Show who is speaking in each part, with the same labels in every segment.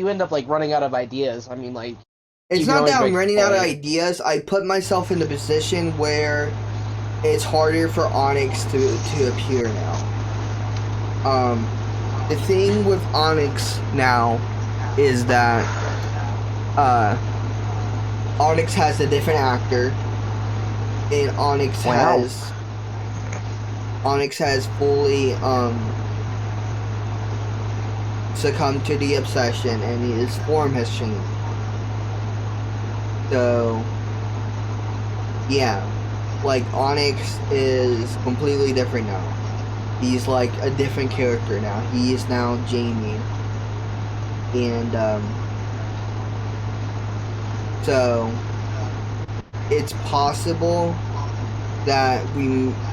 Speaker 1: you end up like running out of ideas. I mean, like
Speaker 2: It's
Speaker 1: you can
Speaker 2: not
Speaker 1: always
Speaker 2: that I'm
Speaker 1: make
Speaker 2: running out of
Speaker 1: fun.
Speaker 2: ideas. I put myself in the position where it's harder for Onyx to appear now. The thing with Onyx now is that uh, Onyx has a different actor, and
Speaker 1: Wow.
Speaker 2: Onyx has fully succumbed to the obsession, and his form has changed. So yeah, like Onyx is completely different now. He's like a different character now. He is now Jamie, and so it's possible that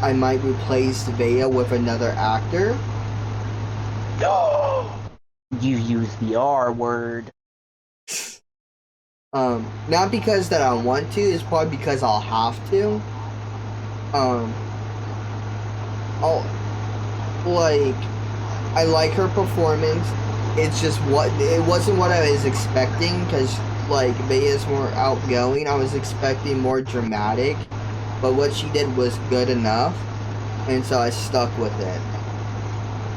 Speaker 2: I might replace Vea with another actor.
Speaker 1: No. You use the R word.
Speaker 2: Not because that I want to, it's probably because I'll have to. Um, I'll like I like her performance. It's just it wasn't what I was expecting because like Vea is more outgoing. I was expecting more dramatic, but what she did was good enough, and so I stuck with it.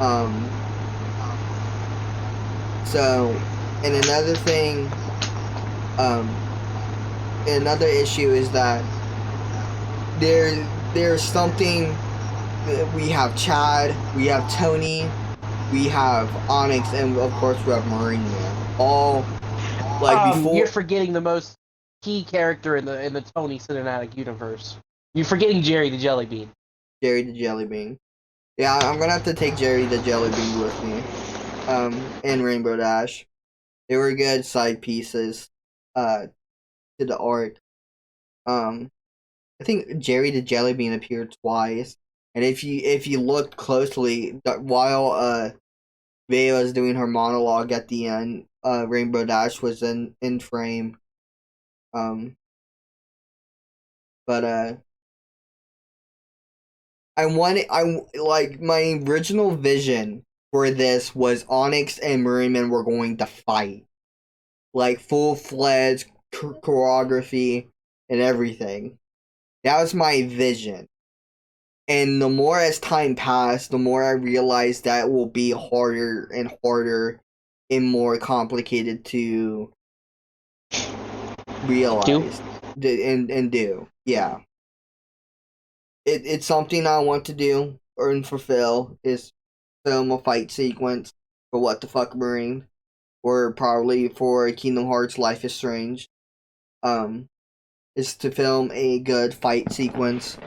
Speaker 2: Um, so, and another thing, um, another issue is that there's something. We have Chad, we have Tony, we have Onyx, and of course we have Marineman. All like
Speaker 1: You're
Speaker 2: before
Speaker 1: forgetting the most key character in the Tony cinematic universe. You're forgetting Jerry the Jelly Bean.
Speaker 2: Jerry the Jelly Bean. Yeah, I'm gonna have to take Jerry the Jelly Bean with me. And Rainbow Dash. They were good side pieces, to the arc. Um, I think Jerry the Jelly Bean appeared twice, and if you looked closely, while Vea was doing her monologue at the end, Rainbow Dash was in frame. Um, but I like my original vision for this was Onyx and Marineman were going to fight, like full fledged choreography and everything. That was my vision. And the more as time passed, the more I realized that will be harder and harder and more complicated to
Speaker 1: Do
Speaker 2: realize and do. Yeah. It's something I want to do or and fulfill is film a fight sequence for What the Fuck Marine or probably for Kingdom Hearts Life is Strange. Um is to film a good fight sequence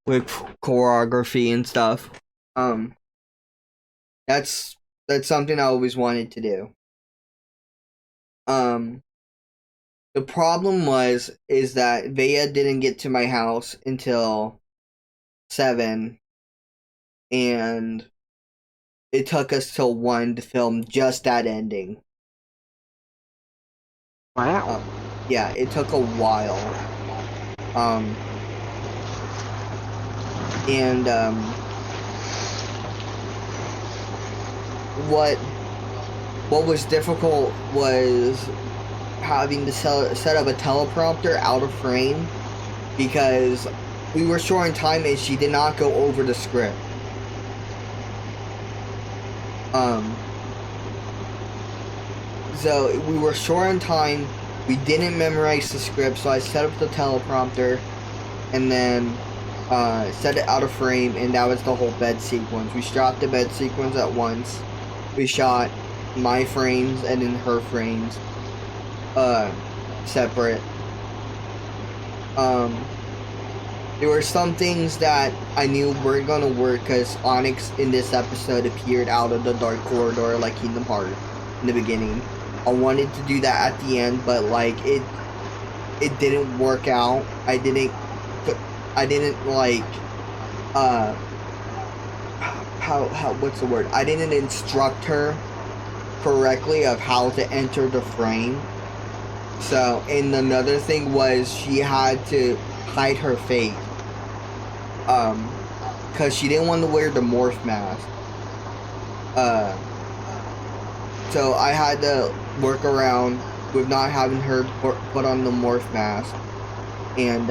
Speaker 2: with choreography and stuff. Um that's that's something I always wanted to do. Um the problem is that Vea didn't get to my house until 7, and it took us till 1 to film just that ending.
Speaker 1: wow.
Speaker 2: Uh, yeah, it took a while. Um, and what was difficult was having to set up a teleprompter out of frame because we were short on time and she did not go over the script. So we were short on time. We didn't memorize the script, so I set up the teleprompter and then set it out of frame, and that was the whole bed sequence. We shot the bed sequence at once. We shot my frames and then her frames separate. There were some things that I knew weren't gonna work because Onyx in this episode appeared out of the dark corridor like Kingdom Hearts in the beginning. I wanted to do that at the end, but like it didn't work out. I didn't like how what's the word? I didn't instruct her correctly of how to enter the frame. So, and another thing was she had to hide her face. Cause she didn't want to wear the morph mask. So I had to work around with not having her put on the morph mask, and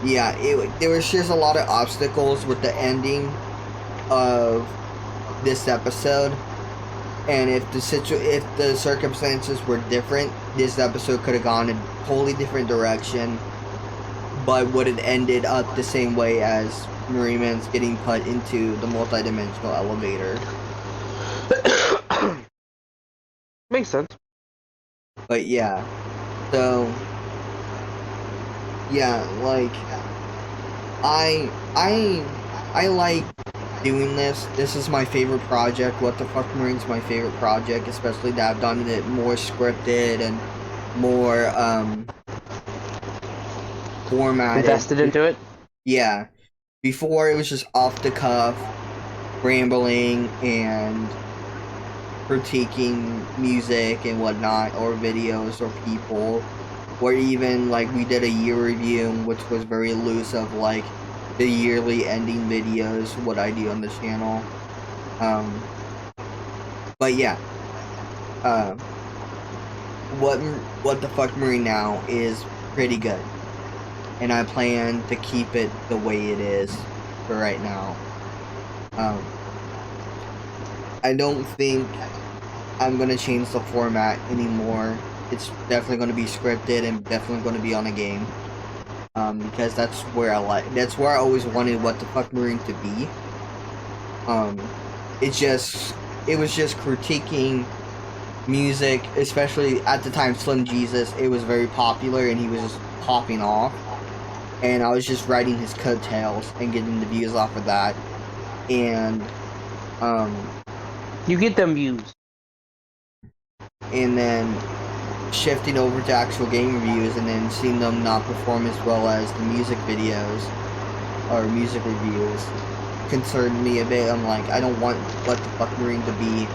Speaker 2: yeah, there was just a lot of obstacles with the ending of this episode. And if the circumstances were different, this episode could have gone a totally different direction, but would have ended up the same way as Marineman's getting put into the multi-dimensional elevator.
Speaker 1: Makes sense.
Speaker 2: But yeah, so yeah, like I like doing this. This is my favorite project. What the Fuck Marine's my favorite project, especially that I've done it more scripted and more formatted.
Speaker 1: Invested into it?
Speaker 2: Yeah. Before it was just off the cuff, rambling and critiquing music and whatnot, or videos or people, or even like we did a year review, which was very loose of like the yearly ending videos, what I do on the channel. But yeah, what the Fuck Marine now is pretty good, and I plan to keep it the way it is for right now. I don't think I'm gonna change the format anymore. It's definitely gonna be scripted and definitely gonna be on a game. Because that's where I always wanted What the Fuck Marine to be. It was just critiquing music, especially at the time Slim Jesus. It was very popular and he was just popping off. And I was just riding his coattails and getting the views off of that. And,
Speaker 1: you get them views.
Speaker 2: And then shifting over to actual game reviews and then seeing them not perform as well as the music videos or music reviews concerned me a bit. I'm like, I don't want What the Fuck Marine to be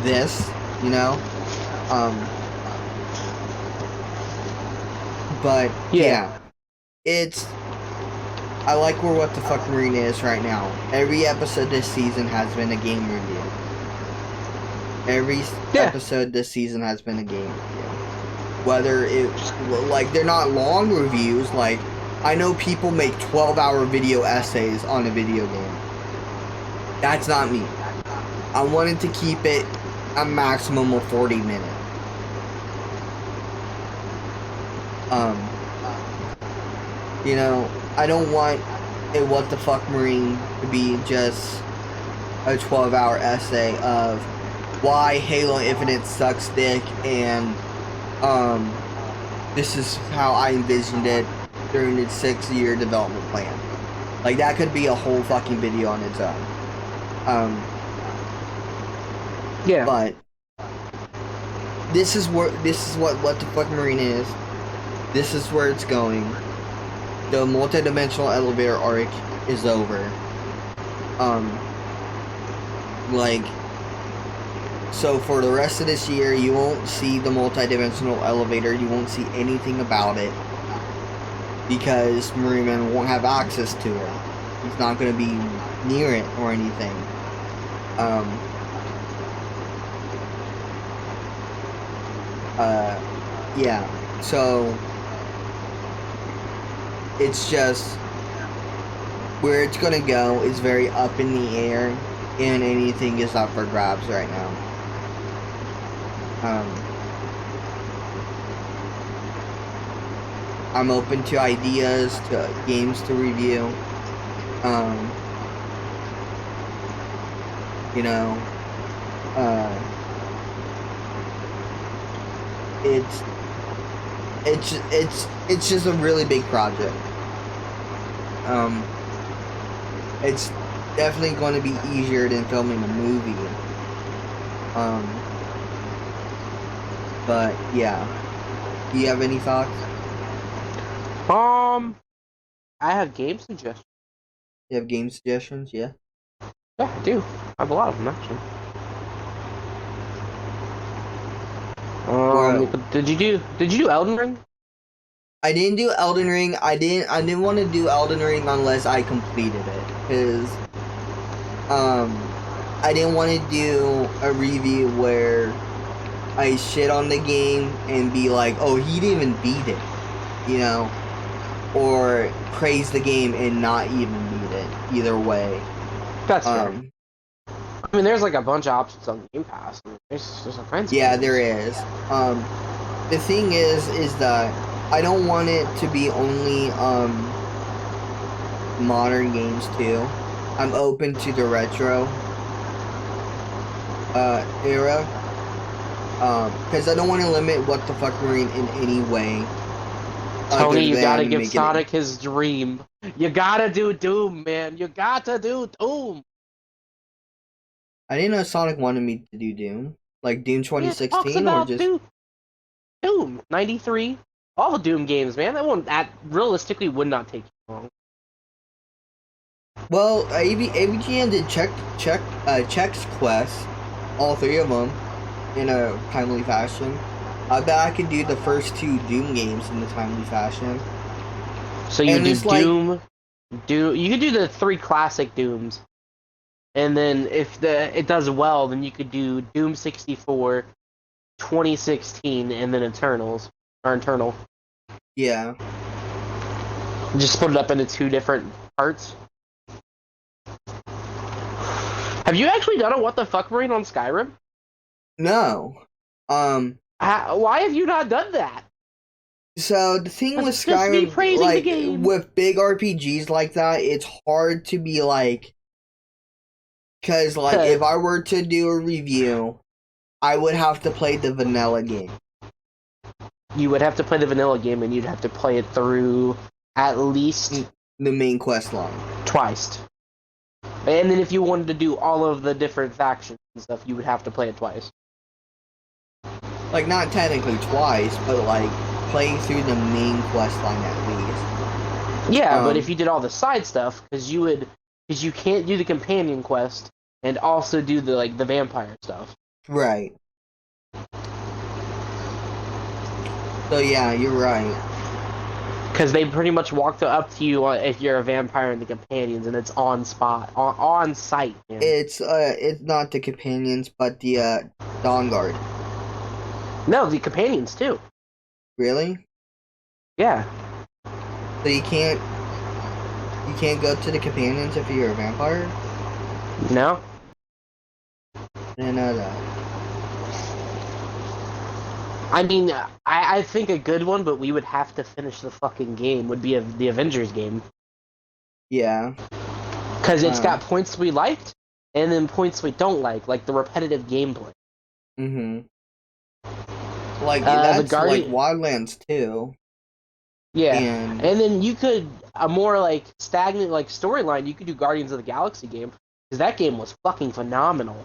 Speaker 2: this, you know? But yeah, I like where What the Fuck Marine is right now. Every episode this season has been a game review. Every episode this season has been a game review. Whether like, they're not long reviews. Like, I know people make 12-hour video essays on a video game. That's not me. I wanted to keep it a maximum of 40 minutes. You know, I don't want a What the Fuck Marine to be just a 12-hour essay of why Halo Infinite sucks dick, and this is how I envisioned it during its 6-year development plan. Like, that could be a whole fucking video on its own.
Speaker 1: Yeah.
Speaker 2: But this is what the Fuck Marine is. This is where it's going. The multi-dimensional elevator arc is over. Like, so for the rest of this year, you won't see the multi-dimensional elevator. You won't see anything about it because Marineman won't have access to it. He's not going to be near it or anything. Yeah. So it's just where it's going to go is very up in the air, and anything is up for grabs right now. I'm open to ideas, to games to review. You know, it's just a really big project. It's definitely going to be easier than filming a movie. But yeah, do you have any thoughts?
Speaker 1: I have game suggestions.
Speaker 2: You have game suggestions? Yeah.
Speaker 1: Yeah, I do. I have a lot of them actually. Did you do Elden Ring?
Speaker 2: I didn't do Elden Ring. I didn't want to do Elden Ring unless I completed it, because I didn't want to do a review where I shit on the game and be like, oh, he didn't even beat it, you know, or praise the game and not even beat it. Either way.
Speaker 1: That's fair. I mean, there's like a bunch of options on Game Pass. I mean, there's all kinds of
Speaker 2: Yeah,
Speaker 1: games.
Speaker 2: there is. The thing is that I don't want it to be only modern games too. I'm open to the retro era. Because I don't want to limit What the Fuck Marine in any way.
Speaker 1: Tony, you gotta give Sonic his dream. You gotta do Doom, man. You gotta do Doom.
Speaker 2: I didn't know Sonic wanted me to do Doom. Like Doom 2016 or just...
Speaker 1: Doom 93. All the Doom games, man. That realistically would not take too long.
Speaker 2: Well, AVGN did checks quests, all 3 of them, in a timely fashion. I bet I could do the first 2 Doom games in a timely fashion.
Speaker 1: So you do Doom, you could do the 3 classic Dooms, and then if it does well, then you could do Doom 64, 2016, and then Eternal.
Speaker 2: Yeah.
Speaker 1: Just split it up into 2 different parts. Have you actually done a What the Fuck Marine on Skyrim?
Speaker 2: No.
Speaker 1: Why have you not done that?
Speaker 2: So the thing with Skyrim, like with big RPGs like that, it's hard to be like, because like if I were to do a review, I would have to play the vanilla game.
Speaker 1: You would have to play the vanilla game, and you'd have to play it through at least
Speaker 2: the main quest line
Speaker 1: twice. And then if you wanted to do all of the different factions and stuff, you would have to play it twice.
Speaker 2: Like, not technically twice, but like play through the main quest line at
Speaker 1: least. Yeah, but if you did all the side stuff, because you can't do the companion quest and also do the vampire stuff.
Speaker 2: Right. So yeah, you're right.
Speaker 1: Because they pretty much walk up to you if you're a vampire and the companions, and it's on site. Man.
Speaker 2: It's not the companions, but the Dawn Guard.
Speaker 1: No, the companions too.
Speaker 2: Really?
Speaker 1: Yeah.
Speaker 2: So you can't go to the companions if you're a vampire?
Speaker 1: No.
Speaker 2: I didn't know that.
Speaker 1: I mean, I think a good one, but we would have to finish the fucking game, would be the Avengers game.
Speaker 2: Yeah.
Speaker 1: Because it's got points we liked, and then points we don't like the repetitive gameplay.
Speaker 2: Mm-hmm. Like, that's like Wildlands too.
Speaker 1: Yeah. And then you could, a more like stagnant like storyline, you could do Guardians of the Galaxy game, because that game was fucking phenomenal.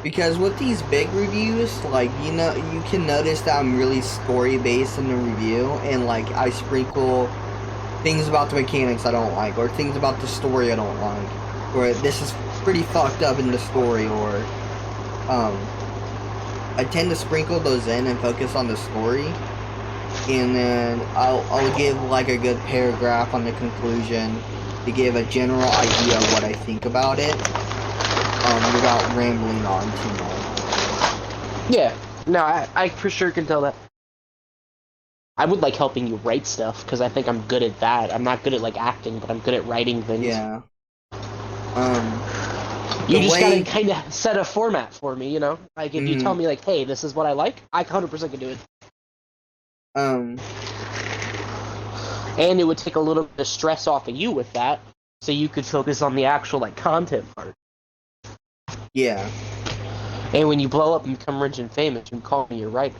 Speaker 2: Because with these big reviews, like, you know, you can notice that I'm really story-based in the review, and, like, I sprinkle things about the mechanics I don't like, or things about the story I don't like, or this is pretty fucked up in the story, or, I tend to sprinkle those in and focus on the story, and then I'll give, like, a good paragraph on the conclusion to give a general idea of what I think about it. Without rambling on too much.
Speaker 1: Yeah, no, I for sure can tell that. I would like helping you write stuff, because I think I'm good at that. I'm not good at like acting, but I'm good at writing things.
Speaker 2: Yeah.
Speaker 1: You just gotta kind of set a format for me, you know? Like, if you tell me, like, hey, this is what I like, I 100% can do it. And it would take a little bit of stress off of you with that, so you could focus on the actual, like, content part.
Speaker 2: Yeah.
Speaker 1: And when you blow up and become rich and famous, you can call me your writer.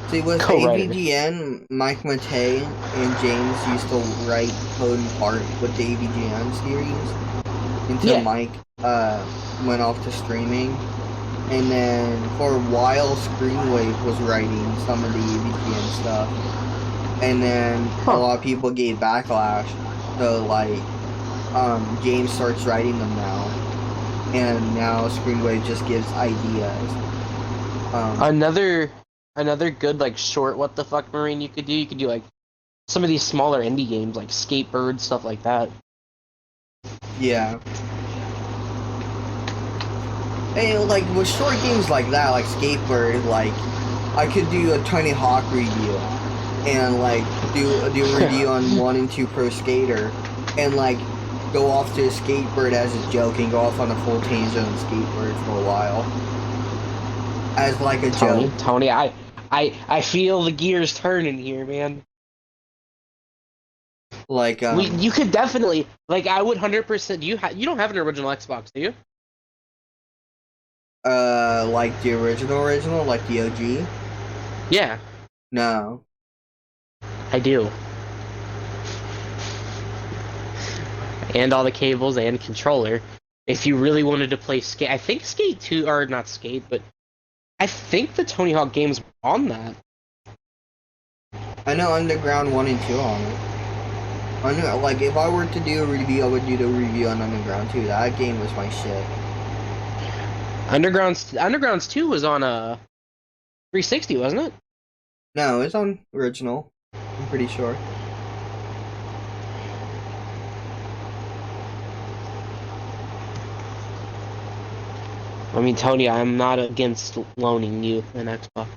Speaker 2: See, with AVGN, Mike Matei and James used to write code and part with the AVGN series until Mike went off to streaming. And then for a while, Screenwave was writing some of the AVGN stuff. And then a lot of people gave backlash. So, like, James starts writing them now. And now Screenwave just gives ideas.
Speaker 1: Another good, like, short What the Fuck Marine you could do, like, some of these smaller indie games, like Skatebird, stuff like that.
Speaker 2: Yeah. And like with short games like that, like Skateboard, like I could do a Tony Hawk review and like do a review on 1 and 2 Pro Skater and like go off to a Skateboard as a joke and go off on a full tangent on Skateboard for a while. As like a joke.
Speaker 1: Tony, I feel the gears turning here, man.
Speaker 2: Like
Speaker 1: you could definitely like I would 100%. You don't have an original Xbox, do you?
Speaker 2: Like the original, like the OG?
Speaker 1: Yeah.
Speaker 2: No.
Speaker 1: I do. And all the cables and controller. If you really wanted to play Skate, I think Skate 2, or not Skate, but I think the Tony Hawk game's on that.
Speaker 2: I know Underground 1 and 2 on it. I know, like, if I were to do a review, I would do the review on Underground 2. That game was my shit.
Speaker 1: Underground's 2 was on a 360, wasn't it?
Speaker 2: No, it's on original. I'm pretty sure.
Speaker 1: I mean, Tony, I'm not against loaning you an Xbox.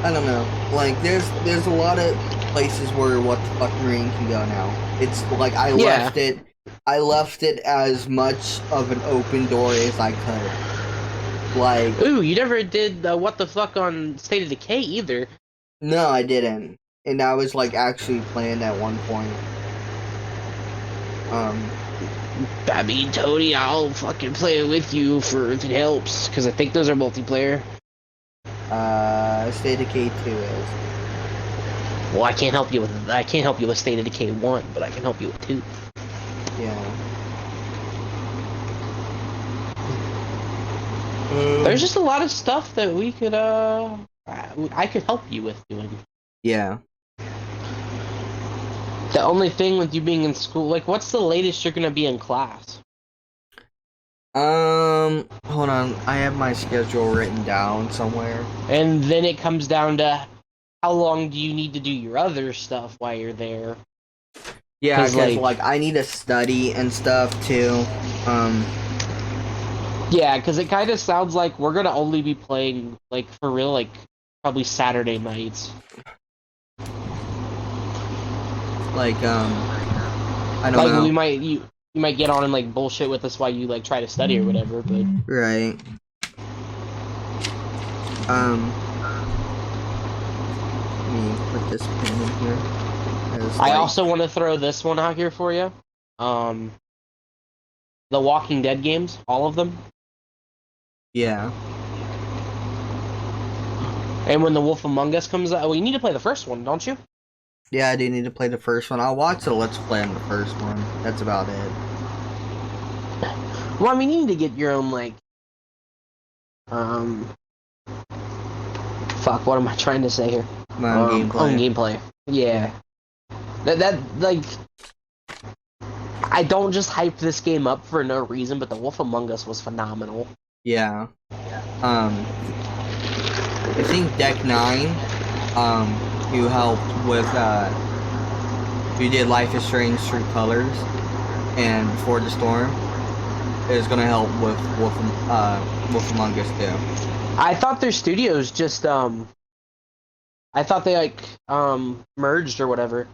Speaker 2: I don't know. Like, there's a lot of places where What the Fuck Marine can go now. It's like I left it as much of an open door as I could. Like,
Speaker 1: ooh, you never did What the Fuck on State of Decay either.
Speaker 2: No, I didn't. And that was like actually planned at one point.
Speaker 1: I mean, Tony, I'll fucking play it with you if it helps, because I think those are multiplayer.
Speaker 2: State of Decay 2 is.
Speaker 1: Well, I can't help you with State of Decay 1, but I can help you with 2.
Speaker 2: Yeah.
Speaker 1: There's just a lot of stuff that we could, I could help you with doing.
Speaker 2: Yeah.
Speaker 1: The only thing with you being in school, like, what's the latest you're gonna be in class?
Speaker 2: Hold on. I have my schedule written down somewhere.
Speaker 1: And then it comes down to how long do you need to do your other stuff while you're there?
Speaker 2: Yeah, because like I need to study and stuff too.
Speaker 1: Yeah, because it kind of sounds like we're gonna only be playing, like, for real, like, probably Saturday nights.
Speaker 2: Like, I don't know.
Speaker 1: Like, you might get on and, like, bullshit with us while you, like, try to study or whatever, but...
Speaker 2: Right. Let me put this pen in here.
Speaker 1: I also want to throw this one out here for you. The Walking Dead games, all of them.
Speaker 2: Yeah.
Speaker 1: And when The Wolf Among Us comes out, well, you need to play the first one, don't you?
Speaker 2: Yeah, I do need to play the first one. I'll watch the Let's Play on the first one. That's about it.
Speaker 1: Well, I mean, you need to get your own, like, fuck, what am I trying to say here?
Speaker 2: My own gameplay.
Speaker 1: Own gameplay. Yeah. That, like, I don't just hype this game up for no reason, but The Wolf Among Us was phenomenal.
Speaker 2: Yeah. I think Deck 9, who helped with, who did Life is Strange True Colors and Before the Storm, is gonna help with Wolf Among Us too.
Speaker 1: I thought their studios just, I thought they, like, merged or whatever.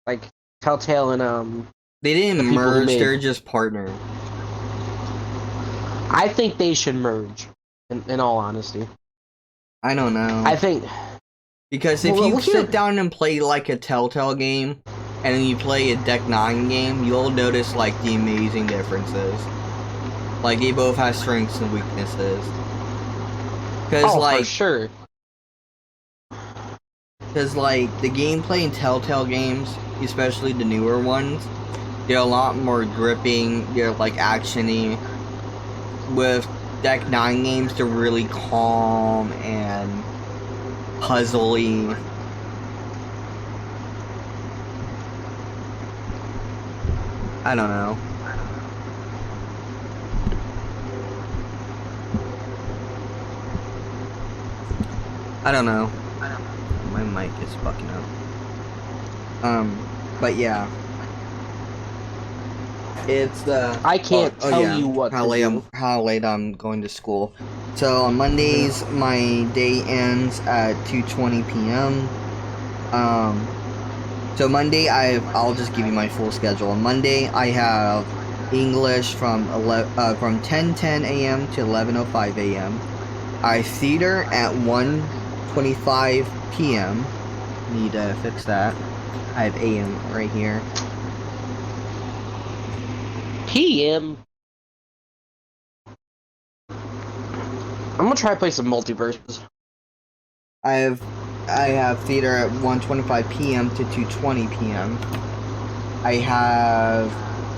Speaker 1: Like, Telltale and,
Speaker 2: They didn't merge, they're just partnered.
Speaker 1: I think they should merge, in all honesty.
Speaker 2: I don't know.
Speaker 1: I think...
Speaker 2: Because if you sit down and play, like, a Telltale game, and then you play a Deck 9 game, you'll notice, like, the amazing differences. Like, they both have strengths and weaknesses. Because, like...
Speaker 1: for sure.
Speaker 2: Because, like, the gameplay in Telltale games, especially the newer ones, they're a lot more gripping, they're, like, action-y. With Deck 9 games, they're really calm and puzzly. I don't know. My mic is fucking up. But yeah. It's
Speaker 1: I can't tell you what to do.
Speaker 2: how late I'm going to school. So on Mondays my day ends at 2:20 p.m. So Monday I'll just give you my full schedule. On Monday I have English from 10:10 a.m. to 11:05 a.m. I have theater at 1:25 p.m. Need to fix that. I have a.m. right here.
Speaker 1: PM. I'm gonna try to play some multiverses.
Speaker 2: I have theater at 1:25 p.m. to 2:20 p.m. I have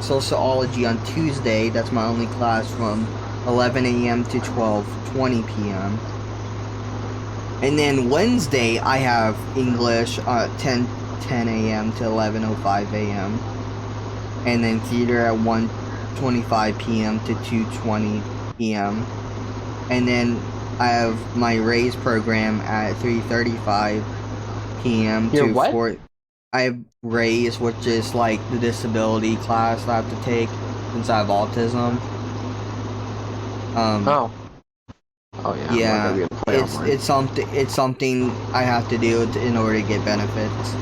Speaker 2: sociology on Tuesday. That's my only class from 11 a.m. to 12:20 p.m. And then Wednesday I have English at 10 a.m. to 11:05 a.m. And then theater at 1:25 p.m. to 2:20 p.m. And then I have my raise program at 3:35 p.m.
Speaker 1: to what?
Speaker 2: 4. I have raise, which is like the disability class I have to take since I have autism.
Speaker 1: Oh yeah.
Speaker 2: Yeah, it's something I have to do in order to get benefits.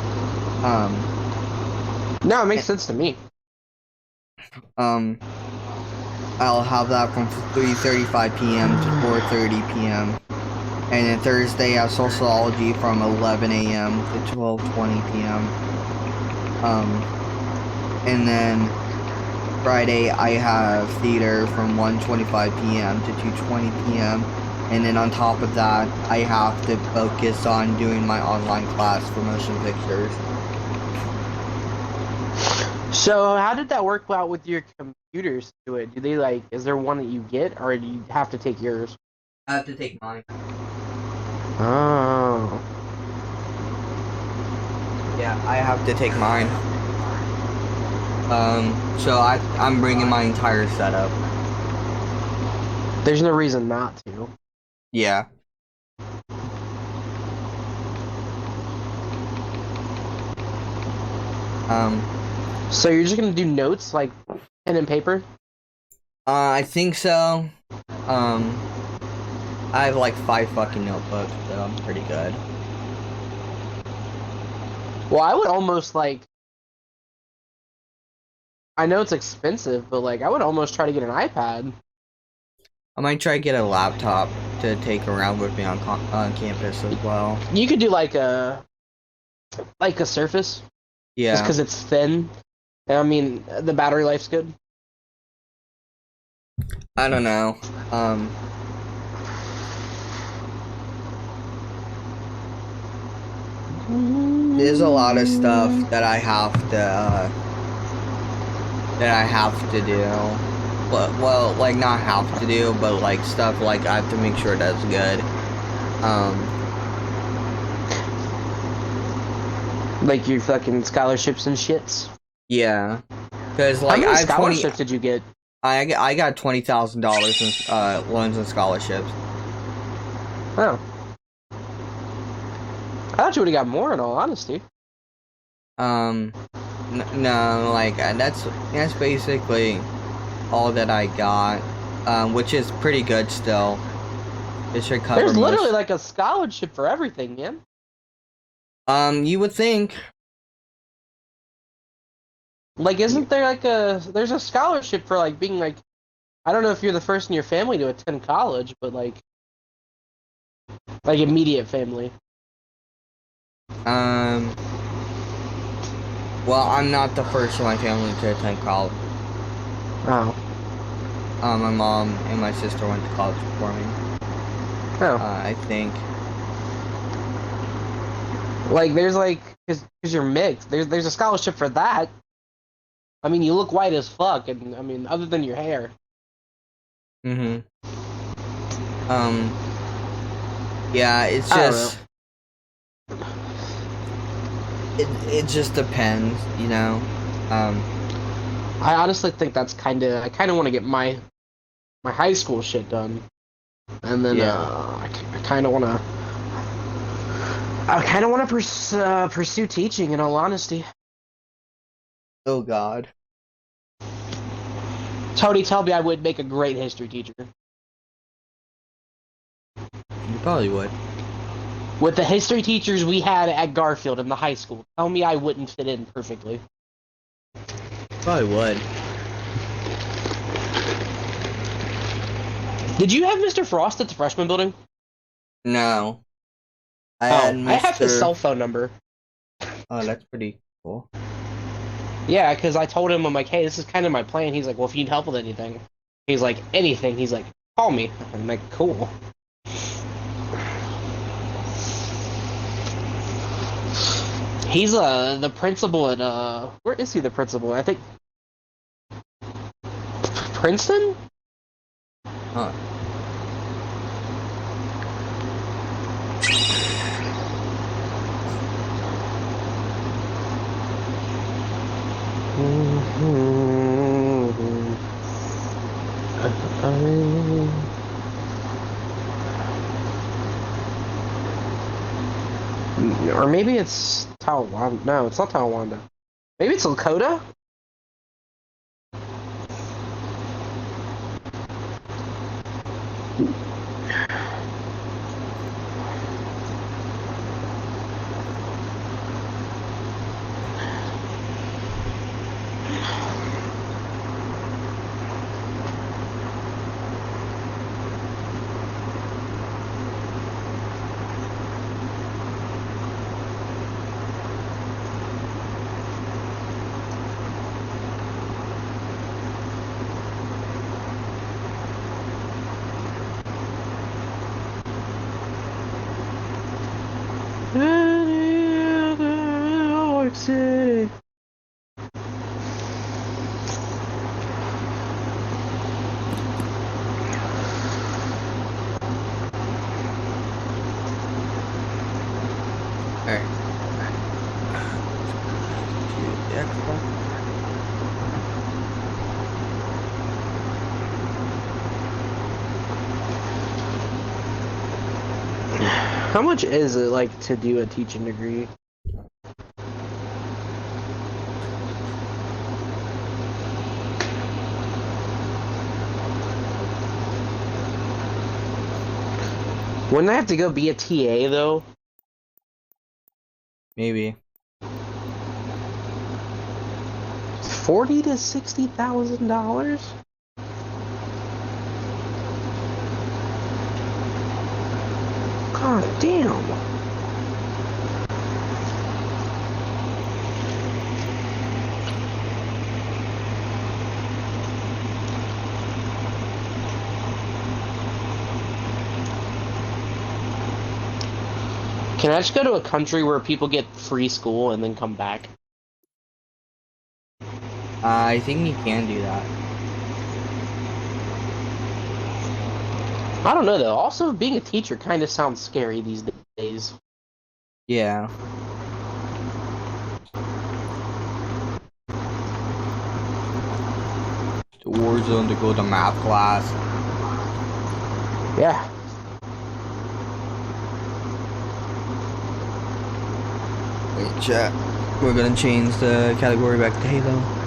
Speaker 1: No, it makes sense to me.
Speaker 2: I'll have that from 3:35 p.m. to 4:30 p.m. And then Thursday I have sociology from 11 a.m. to 12:20 p.m. And then Friday I have theater from 1:25 p.m. to 2:20 p.m. And then on top of that I have to focus on doing my online class for motion pictures.
Speaker 1: So how did that work out with your computers to it? Do they is there one that you get, or do you have to take yours?
Speaker 2: I have to take mine.
Speaker 1: Oh.
Speaker 2: Yeah, I have to take mine. So I'm bringing my entire setup.
Speaker 1: There's no reason not to.
Speaker 2: Yeah.
Speaker 1: So you're just gonna do notes, like pen and paper?
Speaker 2: I think so. I have like 5 fucking notebooks, so I'm pretty good.
Speaker 1: Well, I would almost I know it's expensive, but I would almost try to get an iPad.
Speaker 2: I might try to get a laptop to take around with me on campus as well.
Speaker 1: You could do like a Surface.
Speaker 2: Yeah.
Speaker 1: Just because it's thin. I mean, the battery life's good.
Speaker 2: I don't know. There's a lot of stuff that I have to do. Well, like not have to do, but like stuff like I have to make sure that's good.
Speaker 1: Like your fucking scholarships and shits.
Speaker 2: Yeah, because like
Speaker 1: how many scholarships did you get?
Speaker 2: I got $20,000 in loans and scholarships.
Speaker 1: Oh, I thought you would have got more. In all honesty.
Speaker 2: No, like that's basically all that I got, which is pretty good still. It should cover.
Speaker 1: There's literally like a scholarship for everything, man.
Speaker 2: You would think.
Speaker 1: Like, isn't there there's a scholarship for being I don't know if you're the first in your family to attend college, but like immediate family.
Speaker 2: Well, I'm not the first in my family to attend college.
Speaker 1: Oh.
Speaker 2: My mom and my sister went to college before me.
Speaker 1: Oh.
Speaker 2: I think.
Speaker 1: There's because you're mixed. There's a scholarship for that. I mean, you look white as fuck, and I mean, other than your hair.
Speaker 2: Mm-hmm. Yeah, it's just. It just depends, you know.
Speaker 1: I honestly think I kind of want to get my high school shit done, and then I kind of want to pursue teaching. In all honesty.
Speaker 2: Oh God.
Speaker 1: Tony, tell me I would make a great history teacher.
Speaker 2: You probably would.
Speaker 1: With the history teachers we had at Garfield in the high school, tell me I wouldn't fit in perfectly.
Speaker 2: Probably would.
Speaker 1: Did you have Mr. Frost at the freshman building?
Speaker 2: No. I had
Speaker 1: I have his
Speaker 2: Mr.
Speaker 1: cell phone number.
Speaker 2: Oh, that's pretty cool.
Speaker 1: Yeah, because I told him, I'm like, hey, this is kind of my plan. He's like, well, if you need help with anything. He's like, anything. He's like, call me. I'm like, cool. He's the principal at where is he the principal? I think Princeton?
Speaker 2: Huh.
Speaker 1: Or maybe it's Talawanda. No, it's not Talawanda. Maybe it's Lakota? City.
Speaker 2: Alright. To the Xbox.
Speaker 1: How much is it like to do a teaching degree? Wouldn't I have to go be a TA though?
Speaker 2: Maybe.
Speaker 1: $40,000 to $60,000? God damn. Can I just go to a country where people get free school and then come back?
Speaker 2: I think you can do that.
Speaker 1: I don't know though. Also, being a teacher kind of sounds scary these days.
Speaker 2: Yeah. The war zone to go to math class.
Speaker 1: Yeah.
Speaker 2: Wait, chat. We're gonna change the category back to Halo.